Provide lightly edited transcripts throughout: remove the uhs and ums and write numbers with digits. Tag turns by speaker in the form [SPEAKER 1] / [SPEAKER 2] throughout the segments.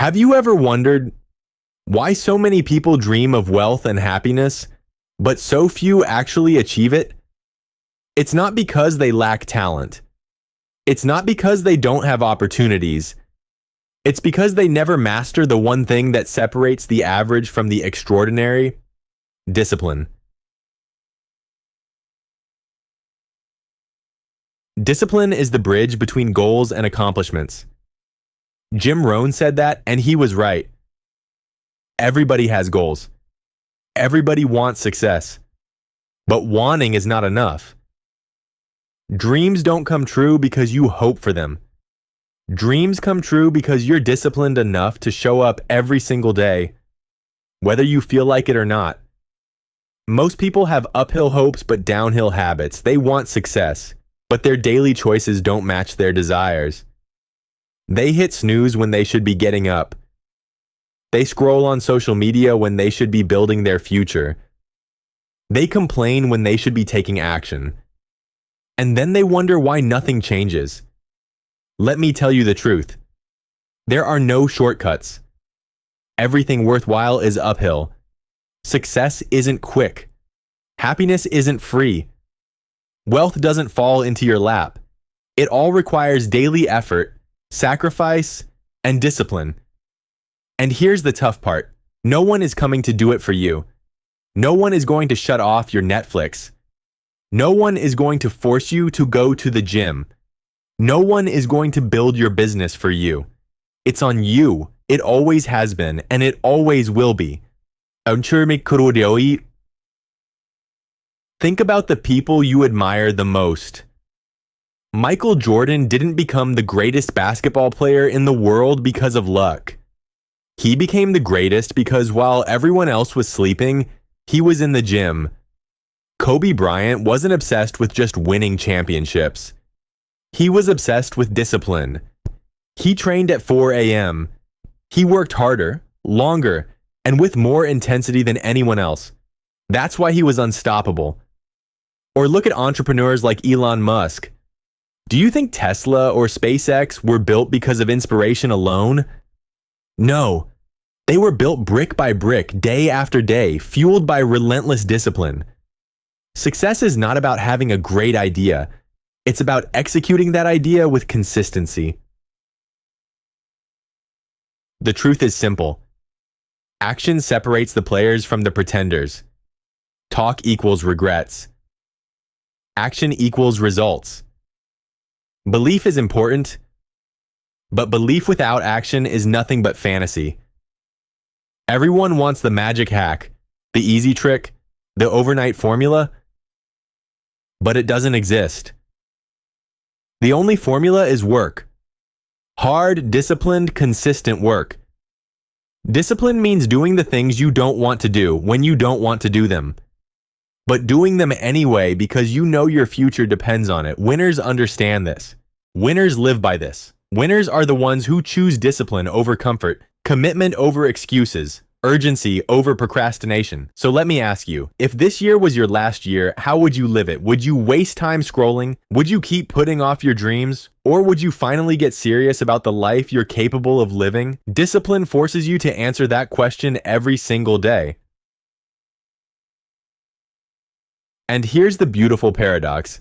[SPEAKER 1] Have you ever wondered why so many people dream of wealth and happiness, but so few actually achieve it? It's not because they lack talent. It's not because they don't have opportunities. It's because they never master the one thing that separates the average from the extraordinary: discipline. Discipline is the bridge between goals and accomplishments. Jim Rohn said that, and he was right. Everybody has goals. Everybody wants success. But wanting is not enough. Dreams don't come true because you hope for them. Dreams come true because you're disciplined enough to show up every single day, whether you feel like it or not. Most people have uphill hopes but downhill habits. They want success, but their daily choices don't match their desires. They hit snooze when they should be getting up. They scroll on social media when they should be building their future. They complain when they should be taking action. And then they wonder why nothing changes. Let me tell you the truth. There are no shortcuts. Everything worthwhile is uphill. Success isn't quick. Happiness isn't free. Wealth doesn't fall into your lap. It all requires daily effort, sacrifice, and discipline. And here's the tough part. No one is coming to do it for you. No one is going to shut off your Netflix. No one is going to force you to go to the gym. No one is going to build your business for you. It's on you. It always has been, and it always will be. Think about the people you admire the most. Michael Jordan didn't become the greatest basketball player in the world because of luck. He became the greatest because while everyone else was sleeping, he was in the gym. Kobe Bryant wasn't obsessed with just winning championships. He was obsessed with discipline. He trained at 4 a.m. He worked harder, longer, and with more intensity than anyone else. That's why he was unstoppable. Or look at entrepreneurs like Elon Musk. Do you think Tesla or SpaceX were built because of inspiration alone? No. They were built brick by brick, day after day, fueled by relentless discipline. Success is not about having a great idea. It's about executing that idea with consistency. The truth is simple. Action separates the players from the pretenders. Talk equals regrets. Action equals results. Belief is important, but belief without action is nothing but fantasy. Everyone wants the magic hack, the easy trick, the overnight formula, but it doesn't exist. The only formula is work. Hard, disciplined, consistent work. Discipline means doing the things you don't want to do when you don't want to do them, but doing them anyway because you know your future depends on it. Winners understand this. Winners live by this. Winners are the ones who choose discipline over comfort, commitment over excuses, urgency over procrastination. So let me ask you, if this year was your last year, how would you live it? Would you waste time scrolling? Would you keep putting off your dreams? Or would you finally get serious about the life you're capable of living? Discipline forces you to answer that question every single day. And here's the beautiful paradox.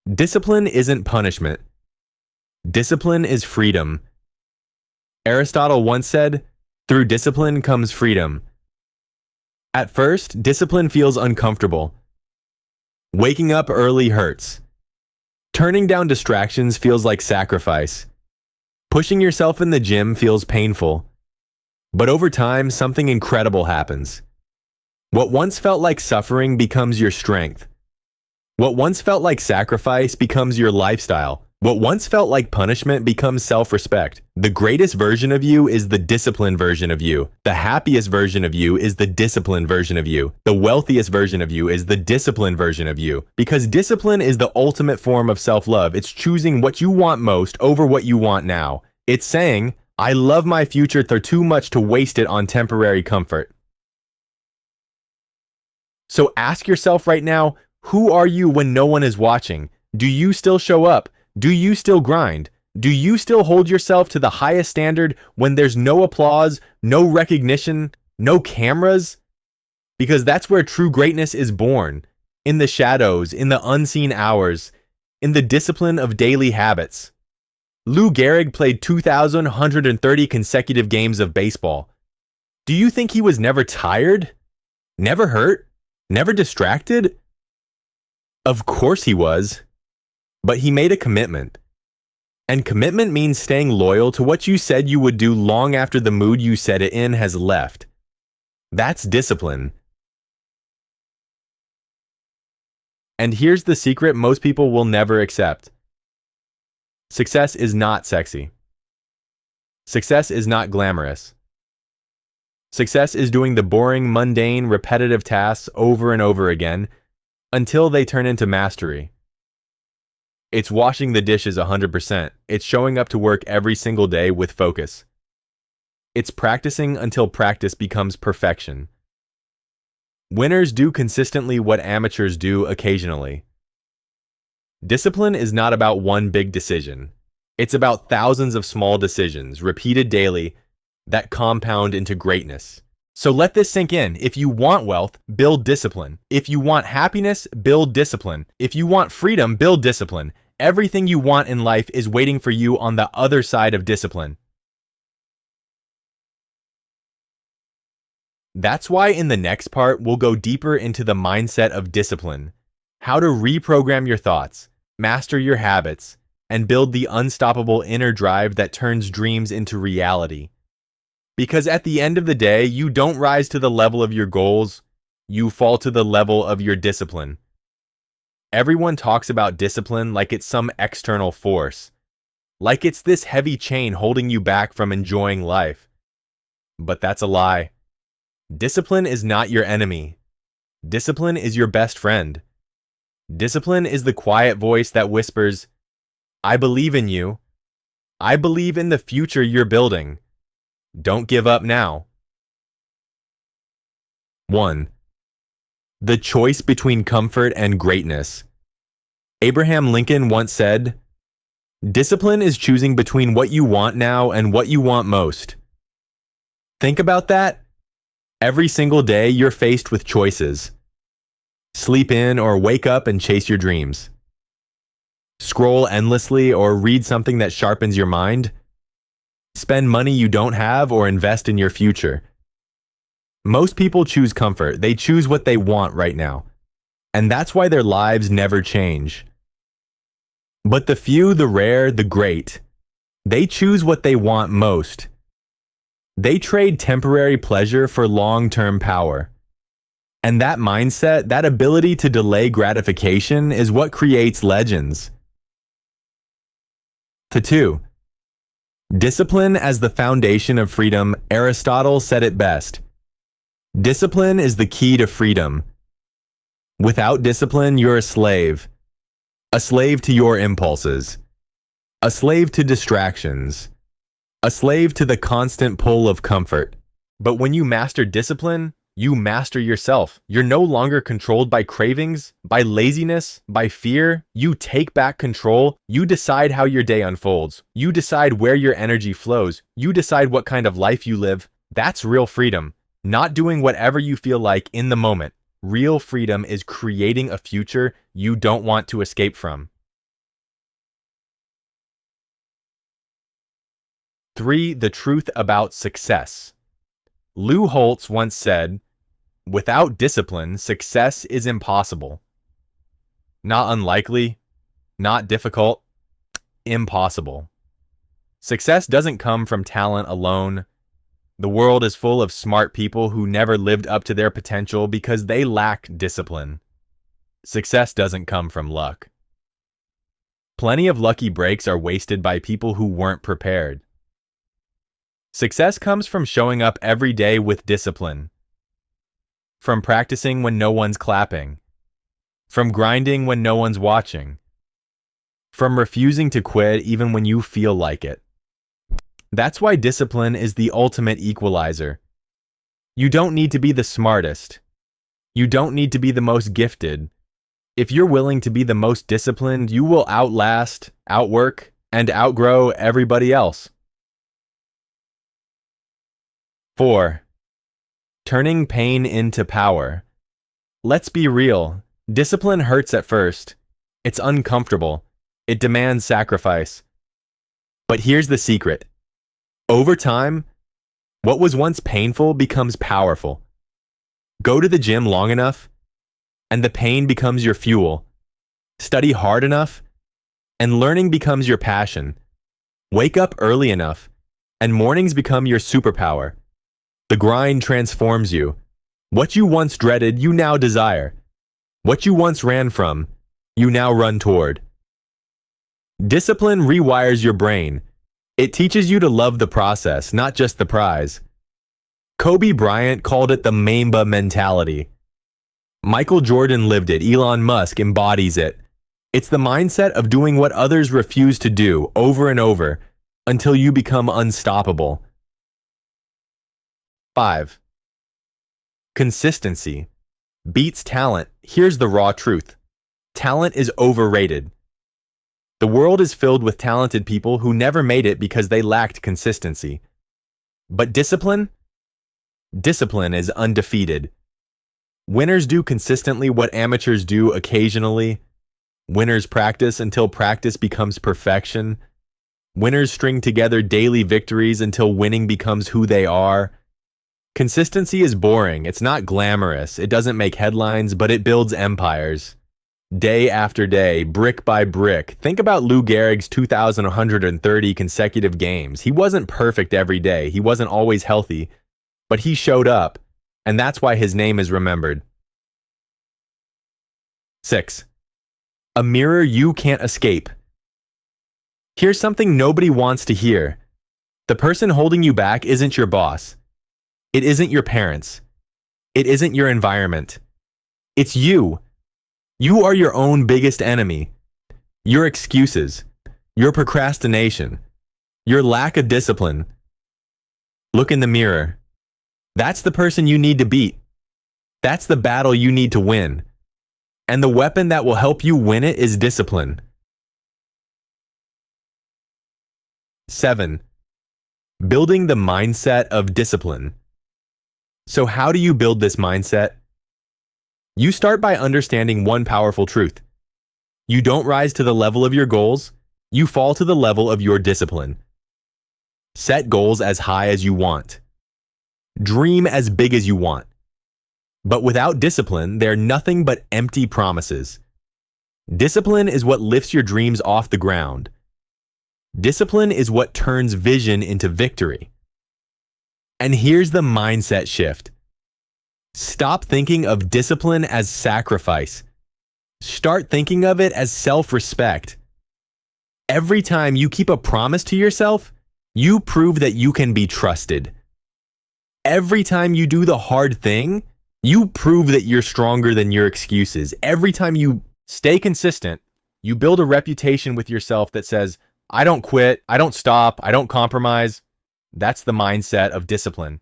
[SPEAKER 1] Discipline isn't punishment. Discipline is freedom. Aristotle once said, "Through discipline comes freedom." At first, discipline feels uncomfortable. Waking up early hurts. Turning down distractions feels like sacrifice. Pushing yourself in the gym feels painful. But over time, something incredible happens. What once felt like suffering becomes your strength. What once felt like sacrifice becomes your lifestyle. What once felt like punishment becomes self-respect. The greatest version of you is the disciplined version of you. The happiest version of you is the disciplined version of you. The wealthiest version of you is the disciplined version of you. Because discipline is the ultimate form of self-love. It's choosing what you want most over what you want now. It's saying, I love my future too much to waste it on temporary comfort. So ask yourself right now, who are you when no one is watching? Do you still show up? Do you still grind? Do you still hold yourself to the highest standard when there's no applause, no recognition, no cameras? Because that's where true greatness is born, in the shadows, in the unseen hours, in the discipline of daily habits. Lou Gehrig played 2,130 consecutive games of baseball. Do you think he was never tired? Never hurt? Never distracted? Of course he was. But he made a commitment. And commitment means staying loyal to what you said you would do long after the mood you set it in has left. That's discipline. And here's the secret most people will never accept. Success is not sexy. Success is not glamorous. Success is doing the boring, mundane, repetitive tasks over and over again until they turn into mastery. It's washing the dishes 100%. It's showing up to work every single day with focus. It's practicing until practice becomes perfection. Winners do consistently what amateurs do occasionally. Discipline is not about one big decision. It's about thousands of small decisions, repeated daily, that compound into greatness. So let this sink in. If you want wealth, build discipline. If you want happiness, build discipline. If you want freedom, build discipline. Everything you want in life is waiting for you on the other side of discipline. That's why in the next part, we'll go deeper into the mindset of discipline, how to reprogram your thoughts, master your habits, and build the unstoppable inner drive that turns dreams into reality. Because at the end of the day, you don't rise to the level of your goals, you fall to the level of your discipline. Everyone talks about discipline like it's some external force, like it's this heavy chain holding you back from enjoying life. But that's a lie. Discipline is not your enemy. Discipline is your best friend. Discipline is the quiet voice that whispers, I believe in you. I believe in the future you're building. Don't give up now. 1. The choice between comfort and greatness. Abraham Lincoln once said, discipline is choosing between what you want now and what you want most. Think about that. Every single day you're faced with choices. Sleep in or wake up and chase your dreams. Scroll endlessly or read something that sharpens your mind. Spend money you don't have or invest in your future. Most people choose comfort. They choose what they want right now. And that's why their lives never change. But the few, the rare, the great, they choose what they want most. They trade temporary pleasure for long-term power. And that mindset, that ability to delay gratification is what creates legends. 2. Discipline as the foundation of freedom. Aristotle said it best. Discipline is the key to freedom. Without discipline, you're a slave to your impulses, a slave to distractions, a slave to the constant pull of comfort. But when you master discipline, you master yourself. You're no longer controlled by cravings, by laziness, by fear. You take back control. You decide how your day unfolds. You decide where your energy flows. You decide what kind of life you live. That's real freedom. Not doing whatever you feel like in the moment. Real freedom is creating a future you don't want to escape from. 3. The truth about success. Lou Holtz once said, without discipline, success is impossible. Not unlikely, not difficult, impossible. Success doesn't come from talent alone. The world is full of smart people who never lived up to their potential because they lack discipline. Success doesn't come from luck. Plenty of lucky breaks are wasted by people who weren't prepared. Success comes from showing up every day with discipline. From practicing when no one's clapping. From grinding when no one's watching. From refusing to quit even when you feel like it. That's why discipline is the ultimate equalizer. You don't need to be the smartest. You don't need to be the most gifted. If you're willing to be the most disciplined, you will outlast, outwork, and outgrow everybody else. 4. Turning pain into power. Let's be real. Discipline hurts at first. It's uncomfortable. It demands sacrifice. But here's the secret. Over time, what was once painful becomes powerful. Go to the gym long enough, and the pain becomes your fuel. Study hard enough, and learning becomes your passion. Wake up early enough, and mornings become your superpower. The grind transforms you. What you once dreaded, you now desire. What you once ran from, you now run toward. Discipline rewires your brain. It teaches you to love the process, not just the prize. Kobe Bryant called it the Mamba mentality. Michael Jordan lived it. Elon Musk embodies it. It's the mindset of doing what others refuse to do over and over until you become unstoppable. 5. Consistency beats talent. Here's the raw truth. Talent is overrated. The world is filled with talented people who never made it because they lacked consistency. But discipline? Discipline is undefeated. Winners do consistently what amateurs do occasionally. Winners practice until practice becomes perfection. Winners string together daily victories until winning becomes who they are. Consistency is boring. It's not glamorous. It doesn't make headlines, but it builds empires. Day after day, brick by brick. Think about Lou Gehrig's 2,130 consecutive games. He wasn't perfect every day. He wasn't always healthy, but he showed up, and that's why his name is remembered. 6. A mirror you can't escape. Here's something nobody wants to hear. The person holding you back isn't your boss. It isn't your parents. It isn't your environment. It's you. You are your own biggest enemy. Your excuses, your procrastination, your lack of discipline. Look in the mirror. That's the person you need to beat. That's the battle you need to win. And the weapon that will help you win it is discipline. 7. Building the mindset of discipline. So how do you build this mindset? You start by understanding one powerful truth. You don't rise to the level of your goals, you fall to the level of your discipline. Set goals as high as you want. Dream as big as you want. But without discipline, they're nothing but empty promises. Discipline is what lifts your dreams off the ground. Discipline is what turns vision into victory. And here's the mindset shift. Stop thinking of discipline as sacrifice. Start thinking of it as self-respect. Every time you keep a promise to yourself, you prove that you can be trusted. Every time you do the hard thing, you prove that you're stronger than your excuses. Every time you stay consistent, you build a reputation with yourself that says, I don't quit, I don't stop, I don't compromise. That's the mindset of discipline.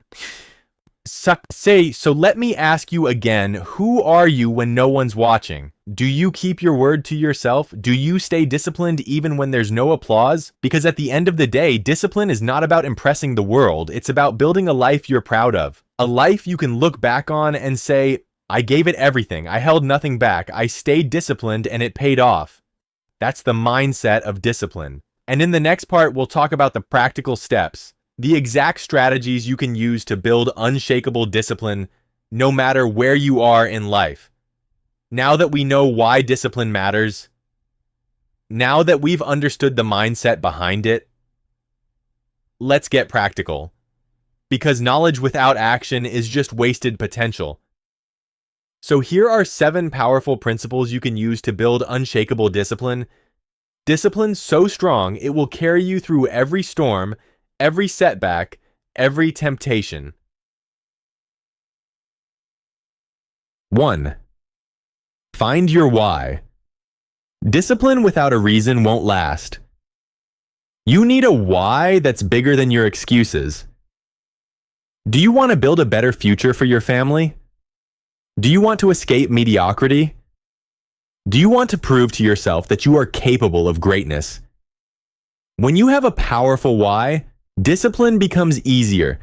[SPEAKER 1] So let me ask you again, who are you when no one's watching? Do you keep your word to yourself? Do you stay disciplined even when there's no applause? Because at the end of the day, discipline is not about impressing the world. It's about building a life you're proud of. A life you can look back on and say, I gave it everything. I held nothing back. I stayed disciplined and it paid off. That's the mindset of discipline. And in the next part, we'll talk about the practical steps. The exact strategies you can use to build unshakable discipline no matter where you are in life. Now that we know why discipline matters, now that we've understood the mindset behind it, let's get practical. Because knowledge without action is just wasted potential. So here are 7 powerful principles you can use to build unshakable discipline. Discipline so strong it will carry you through every storm, every setback, every temptation. 1. Find your why. Discipline without a reason won't last. You need a why that's bigger than your excuses. Do you want to build a better future for your family? Do you want to escape mediocrity? Do you want to prove to yourself that you are capable of greatness? When you have a powerful why, discipline becomes easier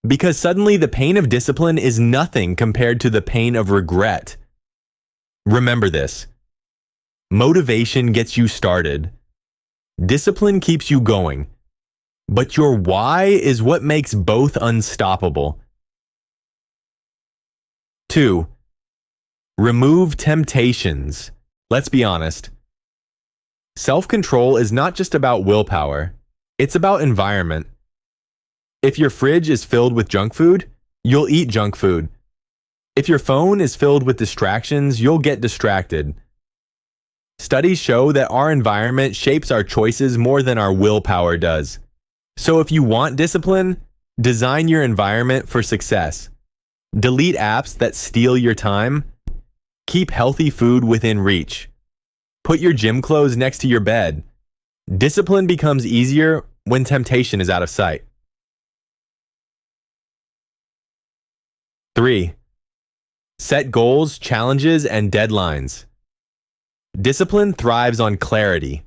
[SPEAKER 1] because suddenly the pain of discipline is nothing compared to the pain of regret. Remember this. Motivation gets you started. Discipline keeps you going. But your why is what makes both unstoppable. 2. Remove temptations. Let's be honest. Self-control is not just about willpower. It's about environment. If your fridge is filled with junk food, you'll eat junk food. If your phone is filled with distractions, you'll get distracted. Studies show that our environment shapes our choices more than our willpower does. So if you want discipline, design your environment for success. Delete apps that steal your time. Keep healthy food within reach. Put your gym clothes next to your bed. Discipline becomes easier when temptation is out of sight. 3. Set goals, challenges, and deadlines. Discipline thrives on clarity.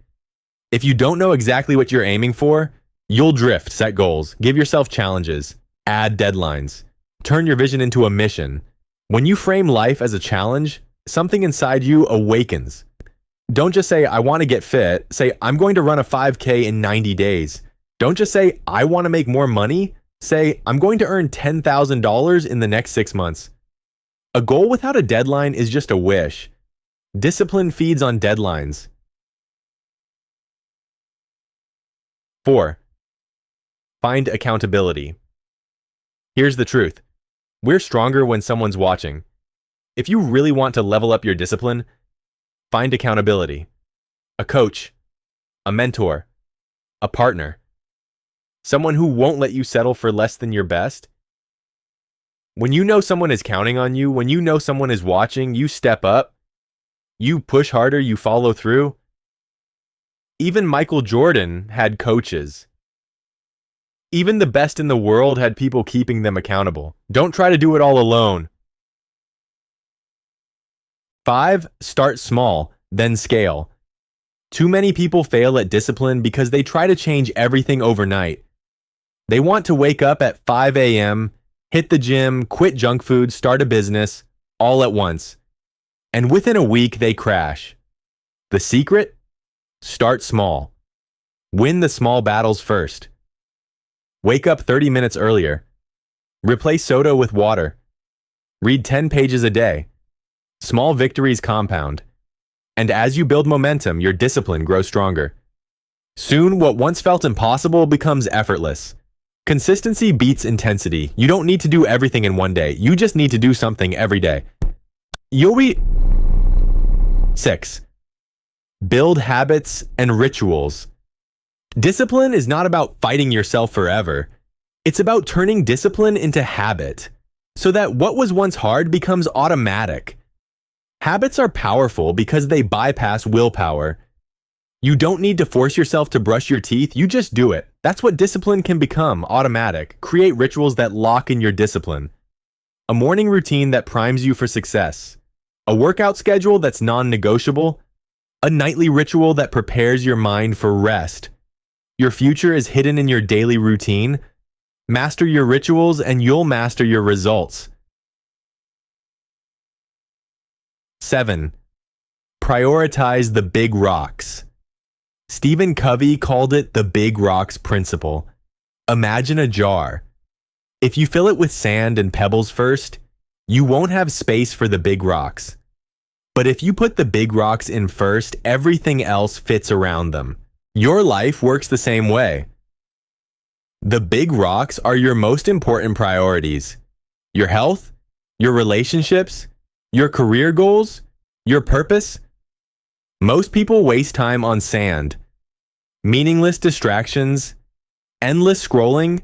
[SPEAKER 1] If you don't know exactly what you're aiming for, you'll drift. Set goals, give yourself challenges, add deadlines, turn your vision into a mission. When you frame life as a challenge, something inside you awakens. Don't just say, I want to get fit. Say, I'm going to run a 5K in 90 days. Don't just say, I want to make more money. Say, I'm going to earn $10,000 in the next 6 months. A goal without a deadline is just a wish. Discipline feeds on deadlines. 4. Find accountability. Here's the truth. We're stronger when someone's watching. If you really want to level up your discipline, find accountability. A coach, a mentor, a partner. Someone who won't let you settle for less than your best. When you know someone is counting on you, when you know someone is watching, you step up. You push harder, you follow through. Even Michael Jordan had coaches. Even the best in the world had people keeping them accountable. Don't try to do it all alone. 5. Start small, then scale. Too many people fail at discipline because they try to change everything overnight. They want to wake up at 5 a.m., hit the gym, quit junk food, start a business, all at once. And within a week, they crash. The secret? Start small. Win the small battles first. Wake up 30 minutes earlier. Replace soda with water. Read 10 pages a day. Small victories compound. And as you build momentum, your discipline grows stronger. Soon, what once felt impossible becomes effortless. Consistency beats intensity. You don't need to do everything in one day. You just need to do something every day. 6. Build habits and rituals. Discipline is not about fighting yourself forever. It's about turning discipline into habit, so that what was once hard becomes automatic. Habits are powerful because they bypass willpower. You don't need to force yourself to brush your teeth, you just do it. That's what discipline can become, automatic. Create rituals that lock in your discipline. A morning routine that primes you for success. A workout schedule that's non-negotiable. A nightly ritual that prepares your mind for rest. Your future is hidden in your daily routine. Master your rituals and you'll master your results. 7. Prioritize the big rocks. Stephen Covey called it the big rocks principle. Imagine a jar. If you fill it with sand and pebbles first, you won't have space for the big rocks. But if you put the big rocks in first, everything else fits around them. Your life works the same way. The big rocks are your most important priorities. Your health, your relationships, your career goals, your purpose. Most people waste time on sand, meaningless distractions, endless scrolling,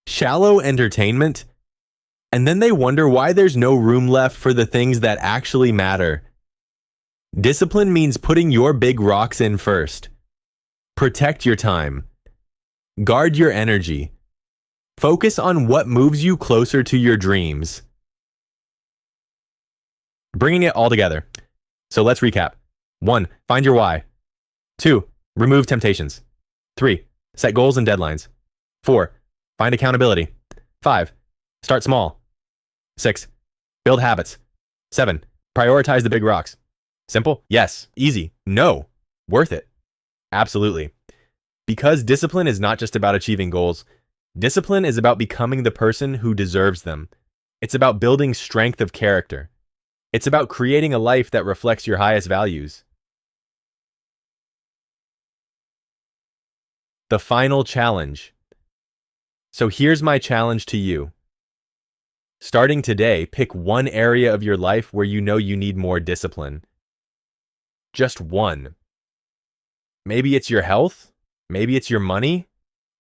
[SPEAKER 1] shallow entertainment, and then they wonder why there's no room left for the things that actually matter. Discipline means putting your big rocks in first. Protect your time. Guard your energy. Focus on what moves you closer to your dreams. Bringing it all together. So let's recap. 1. Find your why. 2. Remove temptations. 3. Set goals and deadlines. 4. Find accountability. 5. Start small. 6. Build habits. 7. Prioritize the big rocks. Simple? Yes. Easy? No. Worth it? Absolutely. Because discipline is not just about achieving goals. Discipline is about becoming the person who deserves them. It's about building strength of character. It's about creating a life that reflects your highest values. The final challenge. So here's my challenge to you. Starting today, pick one area of your life where you know you need more discipline. Just one. Maybe it's your health. Maybe it's your money.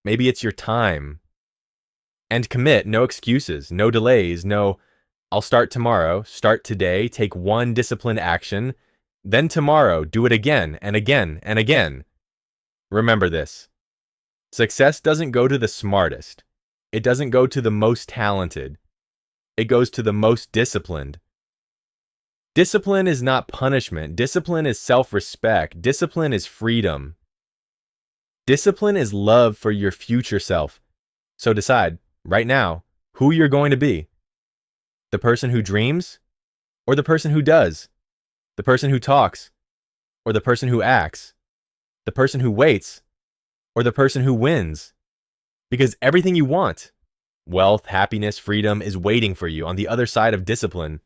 [SPEAKER 1] Maybe it's your time. And commit, no excuses, no delays, no, I'll start tomorrow, start today, take one disciplined action, then tomorrow, do it again and again and again. Remember this. Success doesn't go to the smartest. It doesn't go to the most talented. It goes to the most disciplined. Discipline is not punishment. Discipline is self-respect. Discipline is freedom. Discipline is love for your future self. So decide, right now, who you're going to be. The person who dreams, or the person who does? The person who talks, or the person who acts? The person who waits, or the person who wins? Because everything you want, wealth, happiness, freedom, is waiting for you on the other side of discipline.